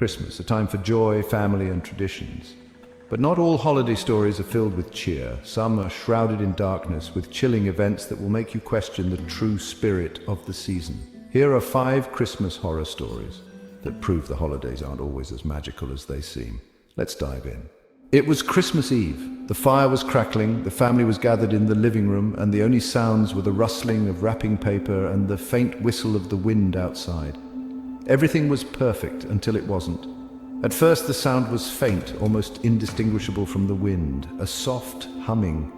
Christmas, a time for joy, family, and traditions. But not all holiday stories are filled with cheer. Some are shrouded in darkness with chilling events that will make you question the true spirit of the season. Here are 5 Christmas horror stories that prove the holidays aren't always as magical as they seem. Let's dive in. It was Christmas Eve. The fire was crackling, the family was gathered in the living room, and the only sounds were the rustling of wrapping paper and the faint whistle of the wind outside. Everything was perfect until it wasn't. At first the sound was faint, almost indistinguishable from the wind, a soft humming.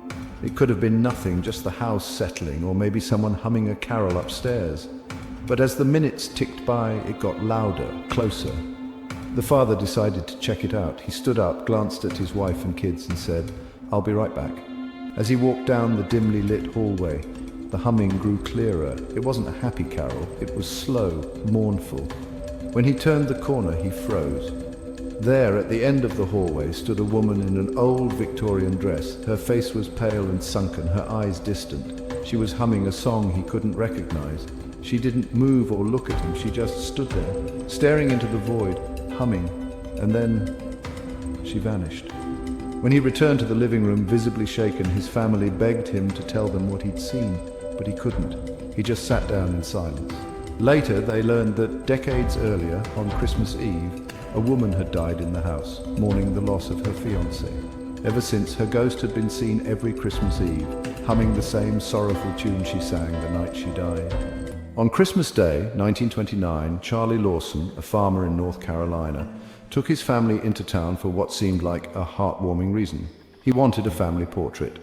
It could have been nothing, just the house settling, or maybe someone humming a carol upstairs. But as the minutes ticked by, it got louder, closer. The father decided to check it out. He stood up, glanced at his wife and kids and said, "I'll be right back." As he walked down the dimly lit hallway, the humming grew clearer. It wasn't a happy carol, it was slow, mournful. When he turned the corner, he froze. There, at the end of the hallway, stood a woman in an old Victorian dress. Her face was pale and sunken, her eyes distant. She was humming a song he couldn't recognize. She didn't move or look at him, she just stood there, staring into the void, humming, and then she vanished. When he returned to the living room, visibly shaken, his family begged him to tell them what he'd seen, but he couldn't. He just sat down in silence. Later, they learned that decades earlier, on Christmas Eve, a woman had died in the house, mourning the loss of her fiancé. Ever since, her ghost had been seen every Christmas Eve, humming the same sorrowful tune she sang the night she died. On Christmas Day, 1929, Charlie Lawson, a farmer in North Carolina, took his family into town for what seemed like a heartwarming reason. He wanted a family portrait.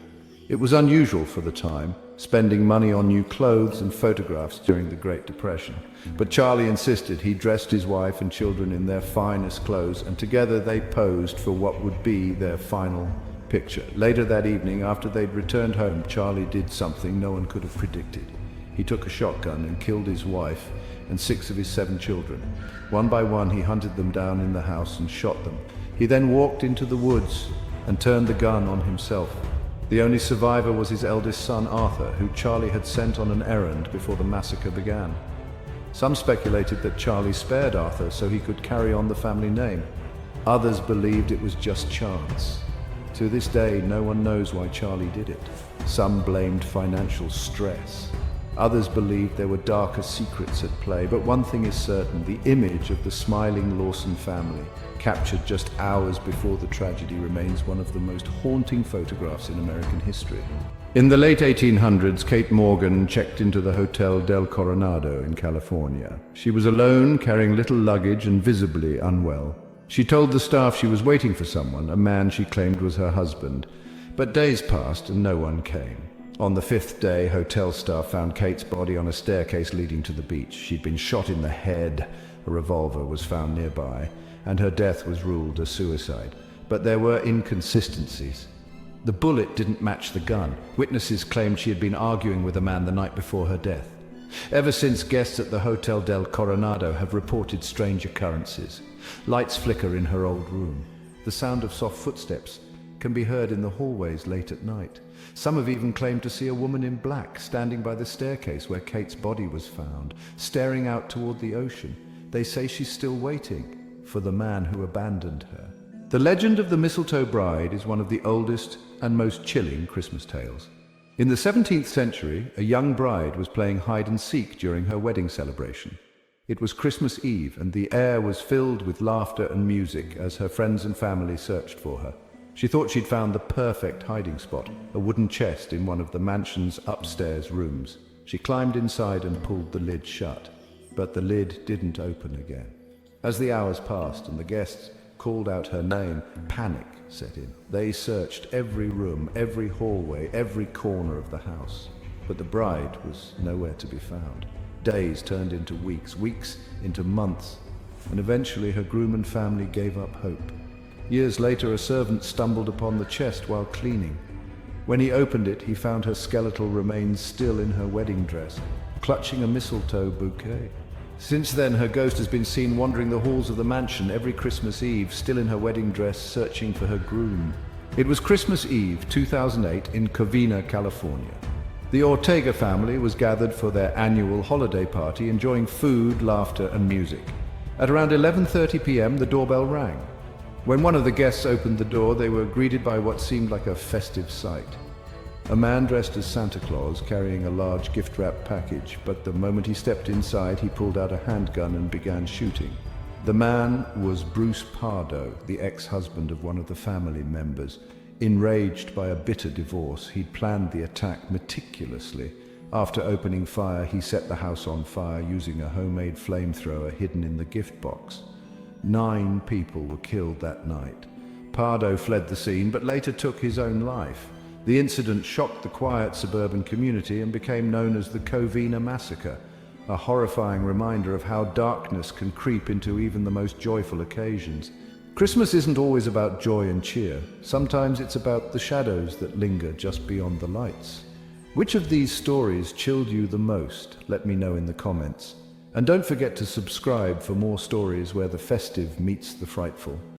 It was unusual for the time, spending money on new clothes and photographs during the Great Depression. But Charlie insisted. He dressed his wife and children in their finest clothes, and together they posed for what would be their final picture. Later that evening, after they'd returned home, Charlie did something no one could have predicted. He took a shotgun and killed his wife and 6 of his 7 children. One by one, he hunted them down in the house and shot them. He then walked into the woods and turned the gun on himself. The only survivor was his eldest son, Arthur, who Charlie had sent on an errand before the massacre began. Some speculated that Charlie spared Arthur so he could carry on the family name. Others believed it was just chance. To this day, no one knows why Charlie did it. Some blamed financial stress. Others believed there were darker secrets at play, but one thing is certain: the image of the smiling Lawson family, captured just hours before the tragedy, remains one of the most haunting photographs in American history. In the late 1800s, Kate Morgan checked into the Hotel del Coronado in California. She was alone, carrying little luggage and visibly unwell. She told the staff she was waiting for someone, a man she claimed was her husband. But days passed and no one came. On the 5th day, hotel staff found Kate's body on a staircase leading to the beach. She'd been shot in the head, a revolver was found nearby, and her death was ruled a suicide. But there were inconsistencies. The bullet didn't match the gun. Witnesses claimed she had been arguing with a man the night before her death. Ever since, guests at the Hotel del Coronado have reported strange occurrences. Lights flicker in her old room. The sound of soft footsteps can be heard in the hallways late at night. Some have even claimed to see a woman in black standing by the staircase where Kate's body was found, staring out toward the ocean. They say she's still waiting for the man who abandoned her. The legend of the Mistletoe Bride is one of the oldest and most chilling Christmas tales. In the 17th century, a young bride was playing hide and seek during her wedding celebration. It was Christmas Eve, and the air was filled with laughter and music as her friends and family searched for her. She thought she'd found the perfect hiding spot, a wooden chest in one of the mansion's upstairs rooms. She climbed inside and pulled the lid shut, but the lid didn't open again. As the hours passed and the guests called out her name, panic set in. They searched every room, every hallway, every corner of the house, but the bride was nowhere to be found. Days turned into weeks, weeks into months, and eventually her groom and family gave up hope. Years later, a servant stumbled upon the chest while cleaning. When he opened it, he found her skeletal remains still in her wedding dress, clutching a mistletoe bouquet. Since then, her ghost has been seen wandering the halls of the mansion every Christmas Eve, still in her wedding dress, searching for her groom. It was Christmas Eve, 2008, in Covina, California. The Ortega family was gathered for their annual holiday party, enjoying food, laughter, and music. At around 11:30 p.m., the doorbell rang. When one of the guests opened the door, they were greeted by what seemed like a festive sight. A man dressed as Santa Claus, carrying a large gift-wrapped package, but the moment he stepped inside, he pulled out a handgun and began shooting. The man was Bruce Pardo, the ex-husband of one of the family members. Enraged by a bitter divorce, he'd planned the attack meticulously. After opening fire, he set the house on fire using a homemade flamethrower hidden in the gift box. 9 people were killed that night. Pardo fled the scene, but later took his own life. The incident shocked the quiet suburban community and became known as the Covina Massacre, a horrifying reminder of how darkness can creep into even the most joyful occasions. Christmas isn't always about joy and cheer. Sometimes it's about the shadows that linger just beyond the lights. Which of these stories chilled you the most? Let me know in the comments. And don't forget to subscribe for more stories where the festive meets the frightful.